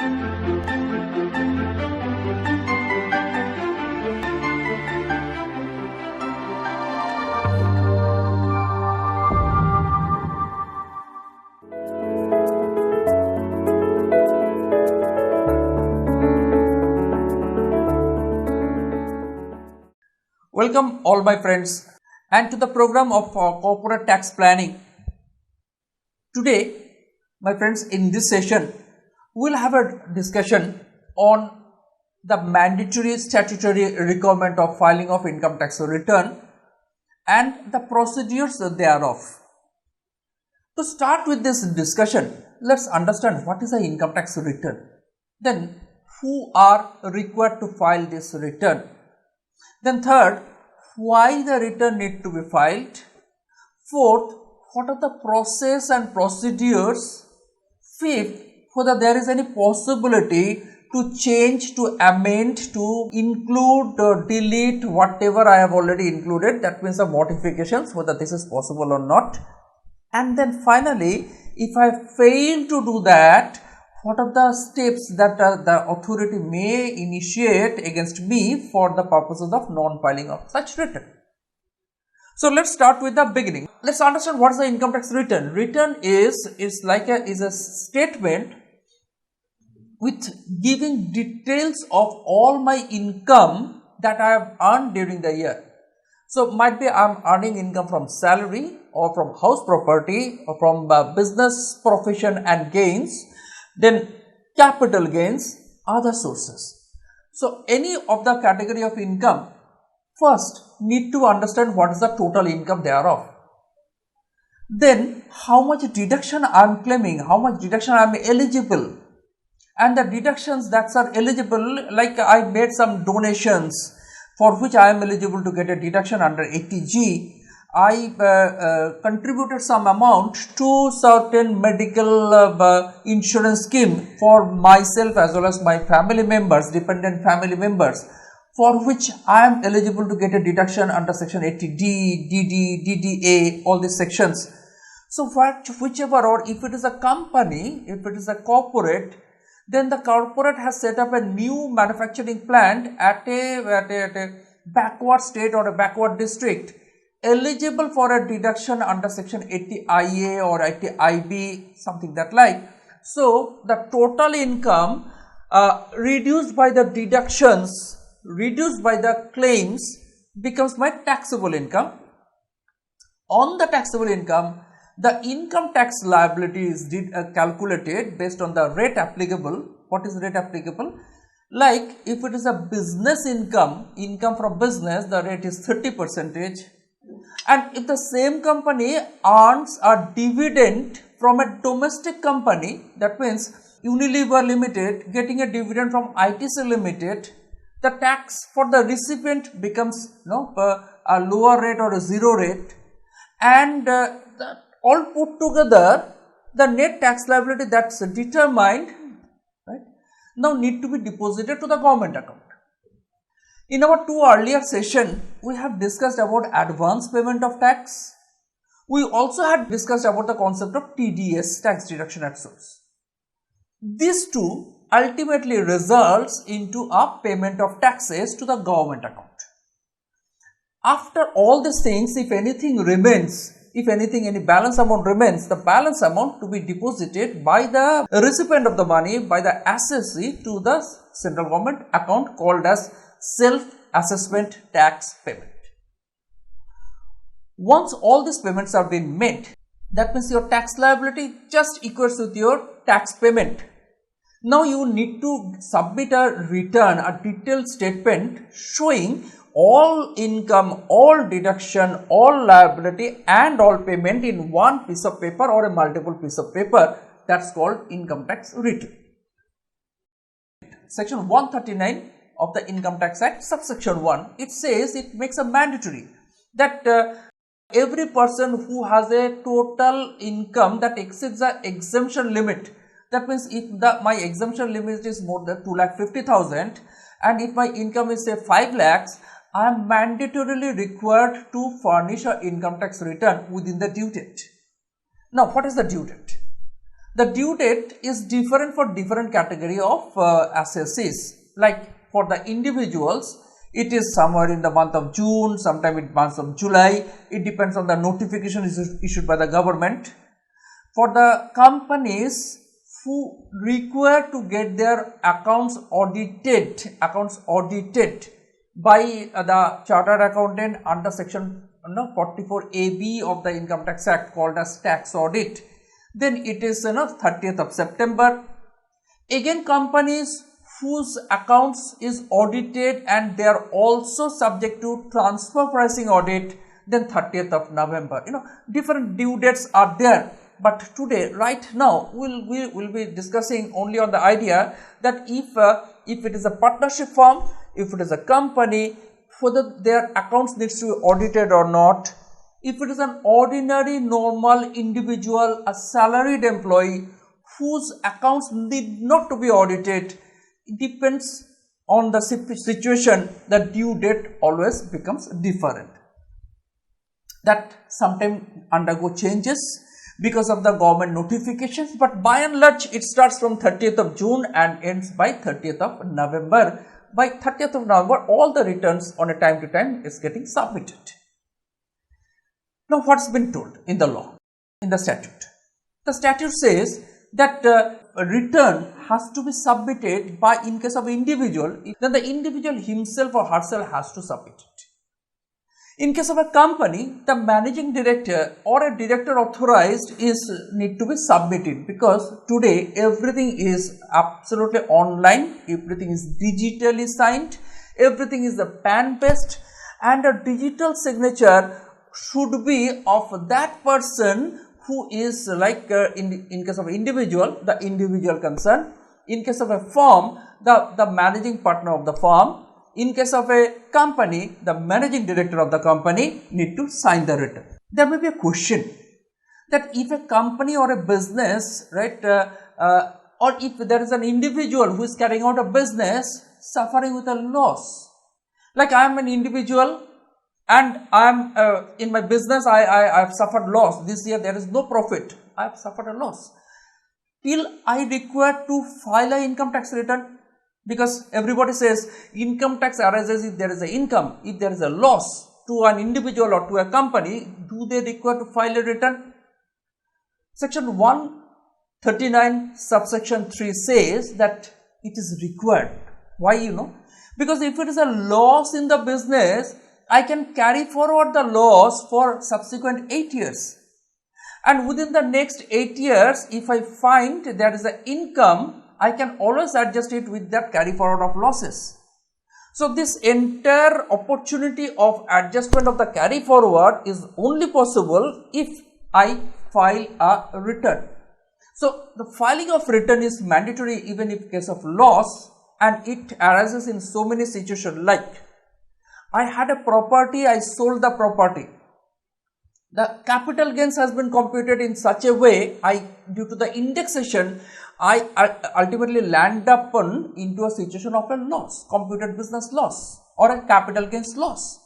Welcome all my friends and to the program of corporate tax planning. Today, my friends, in this session, we will have a discussion on the mandatory statutory requirement of filing of income tax return and the procedures thereof. To start with this discussion, let's understand what is the income tax return. Then, who are required to file this return? Then third, why the return need to be filed? Fourth, what are the process and procedures? Fifth, whether there is any possibility to change, to amend, to include or delete whatever I have already included, that means the modifications, whether this is possible or not. And then finally, if I fail to do that, what are the steps that the authority may initiate against me for the purposes of non-filing of such return? So let's start with the beginning. Let's understand what is the income tax return. Return is a statement with giving details of all my income that I have earned during the year. So might be I am earning income from salary or from house property or from business profession and gains. Then capital gains, other sources. So any of the category of income, first need to understand what is the total income thereof. Then how much deduction I am claiming, how much deduction I am eligible, and the deductions that are eligible, like I made some donations for which I am eligible to get a deduction under 80G. I contributed some amount to certain medical insurance scheme for myself as well as my family members, dependent family members, for which I am eligible to get a deduction under section 80D, DD, DDA, all these sections. So whichever, or if it is a company, if it is a corporate, then the corporate has set up a new manufacturing plant at a backward state or a backward district, eligible for a deduction under section 80IA or 80IB, something that like. So the total income reduced by the deductions, reduced by the claims, becomes my taxable income. On the taxable income, the income tax liability is calculated based on the rate applicable. What is rate applicable? Like if it is a business income from business, the rate is 30%. And if the same company earns a dividend from a domestic company, that means Unilever Limited getting a dividend from ITC Limited, the tax for the recipient becomes a lower rate or a zero rate, and all put together the net tax liability that's determined, right, now need to be deposited to the government account. In our two earlier session, we have discussed about advance payment of tax. We also had discussed about the concept of TDS, tax deduction at source. These two ultimately results into a payment of taxes to the government account. After all these things, if anything remains, any balance amount remains, the balance amount to be deposited by the recipient of the money, by the assessee, to the central government account called as self-assessment tax payment. Once all these payments are being made, that means your tax liability just equals with your tax payment. Now you need to submit a return, a detailed statement showing all income, all deduction, all liability and all payment in one piece of paper or a multiple piece of paper. That's called income tax return. Section 139 of the Income Tax Act, subsection 1, it says, it makes a mandatory that every person who has a total income that exceeds the exemption limit, that means if my exemption limit is more than 2,50,000 and if my income is say 5 lakhs, I am mandatorily required to furnish an income tax return within the due date. Now, what is the due date? The due date is different for different category of assessees. Like for the individuals, it is somewhere in the month of June, sometime in month of July. It depends on the notification issued by the government. For the companies who require to get their accounts audited by the chartered accountant under section 44AB of the Income Tax Act, called as tax audit, then it is 30th of September. Again, companies whose accounts is audited and they are also subject to transfer pricing audit, then 30th of November. Different due dates are there. But today, right now, we will be discussing only on the idea that if it is a partnership firm, if it is a company, whether their accounts needs to be audited or not. If it is an ordinary, normal individual, a salaried employee whose accounts need not to be audited, it depends on the situation. The due date always becomes different. That sometimes undergo changes because of the government notifications, but by and large it starts from 30th of June and ends by 30th of November. By 30th of November, all the returns on a time to time is getting submitted. Now, what's been told in the law, in the statute? The statute says that a return has to be submitted by, in case of individual, then the individual himself or herself has to submit it. In case of a company, the managing director or a director authorized need to be submitted, because today everything is absolutely online, everything is digitally signed, everything is a PAN based, and a digital signature should be of that person who is in case of individual, the individual concerned. In case of a firm, the managing partner of the firm. In case of a company, the managing director of the company need to sign the return. There may be a question that if a company or a business, or if there is an individual who is carrying out a business suffering with a loss, like I am an individual and I am in my business, I have suffered loss. This year there is no profit, I have suffered a loss. Till I require to file an income tax return, because everybody says income tax arises if there is an income. If there is a loss to an individual or to a company, do they require to file a return? Section 139 subsection 3 says that it is required. Why? Because if it is a loss in the business, I can carry forward the loss for subsequent 8 years. And within the next 8 years, if I find there is an income, I can always adjust it with that carry forward of losses. So, this entire opportunity of adjustment of the carry forward is only possible if I file a return. So, the filing of return is mandatory even in case of loss, and it arises in so many situations, like I had a property, I sold the property. The capital gains has been computed in such a way, due to the indexation, I ultimately land up into a situation of a loss, computed business loss or a capital gains loss.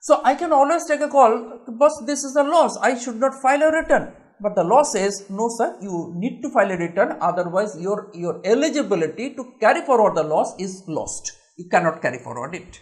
So, I can always take a call, boss, this is a loss, I should not file a return. But the law says, no sir, you need to file a return, otherwise your eligibility to carry forward the loss is lost. You cannot carry forward it.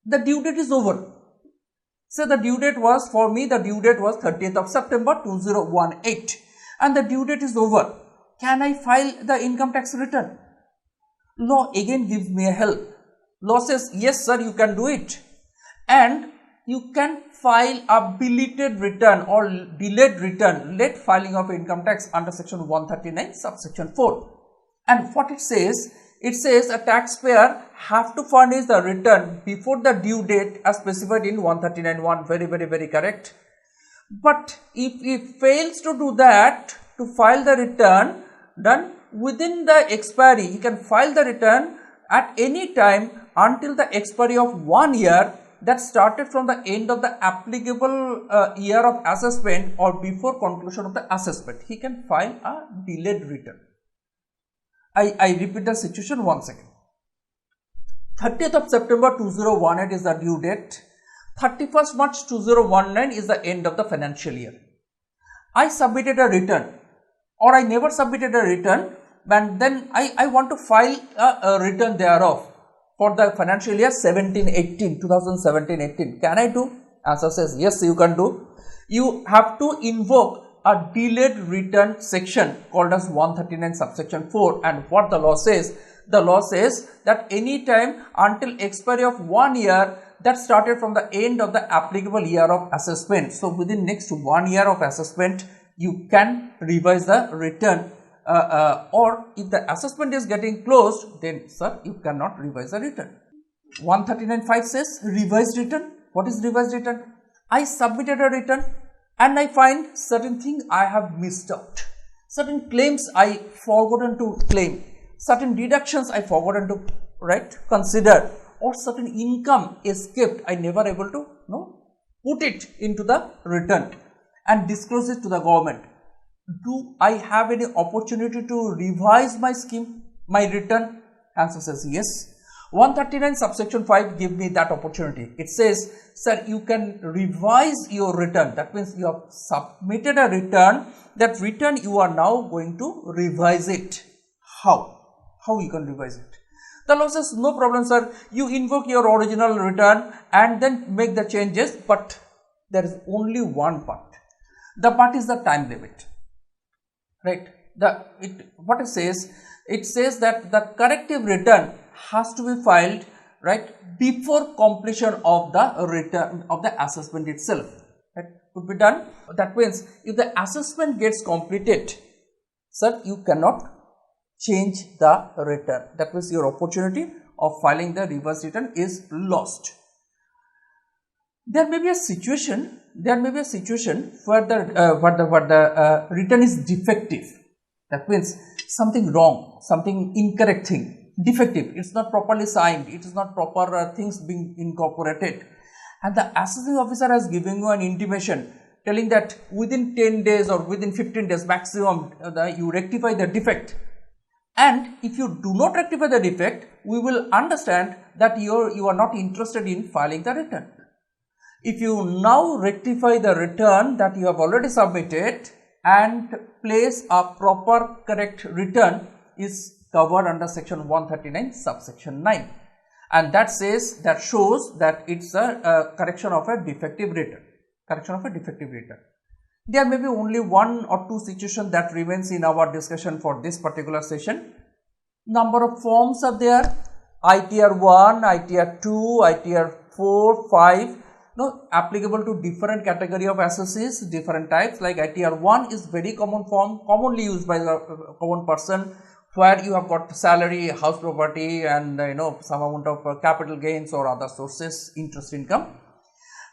The due date is over. So, the due date was, for me, the due date was 30th of September 2018. And the due date is over. Can I file the income tax return? Law again gives me a help. Law says, yes sir, you can do it. And you can file a belated return or delayed return, late filing of income tax under section 139 subsection 4. And what it says a taxpayer have to furnish the return before the due date as specified in 139(1). Very correct. But if he fails to do that, to file the return, then within the expiry, he can file the return at any time until the expiry of 1 year that started from the end of the applicable year of assessment or before conclusion of the assessment. He can file a delayed return. I repeat the situation once again. 30th of September 2018 is the due date. 31st March 2019 is the end of the financial year. I submitted a return or I never submitted a return, and then I want to file a return thereof for the financial year 17-18, 2017-18. Can I do? Answer says yes, you can do. You have to invoke a delayed return section called as 139 subsection 4, and what the law says? The law says that any time until expiry of 1 year that started from the end of the applicable year of assessment. So within next 1 year of assessment, you can revise the return, or if the assessment is getting closed, then sir, you cannot revise the return. 139(5) says revised return. What is revised return? I submitted a return and I find certain thing I have missed out. Certain claims I forgotten to claim. Certain deductions I forgotten to consider, or certain income escaped. I never able to put it into the return and disclose it to the government. Do I have any opportunity to revise my scheme, my return? Answer says yes. 139 subsection 5 give me that opportunity. It says, sir, you can revise your return. That means you have submitted a return. That return you are now going to revise it. How? How you can revise it? The law says no problem, sir. You invoke your original return and then make the changes, but there is only one part. The part is the time limit, right? What it says? It says that the corrective return has to be filed before completion of the return of the assessment itself. Right? Could be done. That means if the assessment gets completed, sir, you cannot change the return. That means your opportunity of filing the reverse return is lost. There may be a situation where the return is defective. That means something wrong, something incorrect thing, defective. It's not properly signed. It is not proper things being incorporated, and the assessing officer has given you an intimation telling that within 10 days or within 15 days maximum, you rectify the defect. And if you do not rectify the defect, we will understand that you are not interested in filing the return. If you now rectify the return that you have already submitted and place a proper correct return, is covered under section 139 subsection 9, and that shows that it's a correction of a defective return. There may be only one or two situations that remains in our discussion for this particular session. Number of forms are there: ITR 1, ITR 2, ITR 4, 5. Applicable to different category of assessees, different types. Like ITR 1 is very common form, commonly used by the common person, where you have got salary, house property, and some amount of capital gains or other sources, interest income.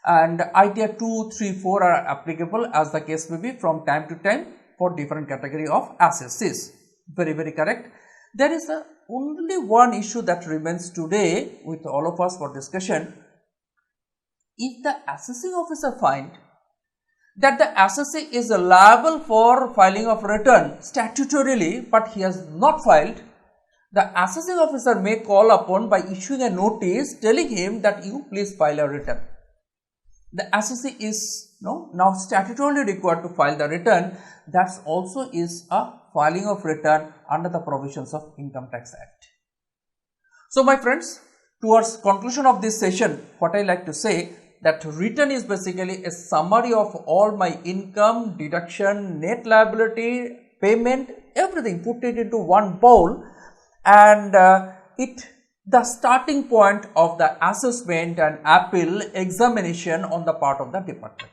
And ITR 2, 3, 4 are applicable as the case may be from time to time for different category of assessees. Very, very correct. There is only one issue that remains today with all of us for discussion. If the assessing officer find that the assessee is liable for filing of return statutorily, but he has not filed, the assessing officer may call upon by issuing a notice telling him that you please file a return. The assessee is now statutorily required to file the return. That also is a filing of return under the provisions of Income Tax Act. So my friends, towards conclusion of this session, what I like to say, that return is basically a summary of all my income, deduction, net liability, payment, everything, put it into one bowl, and the starting point of the assessment and appeal examination on the part of the department.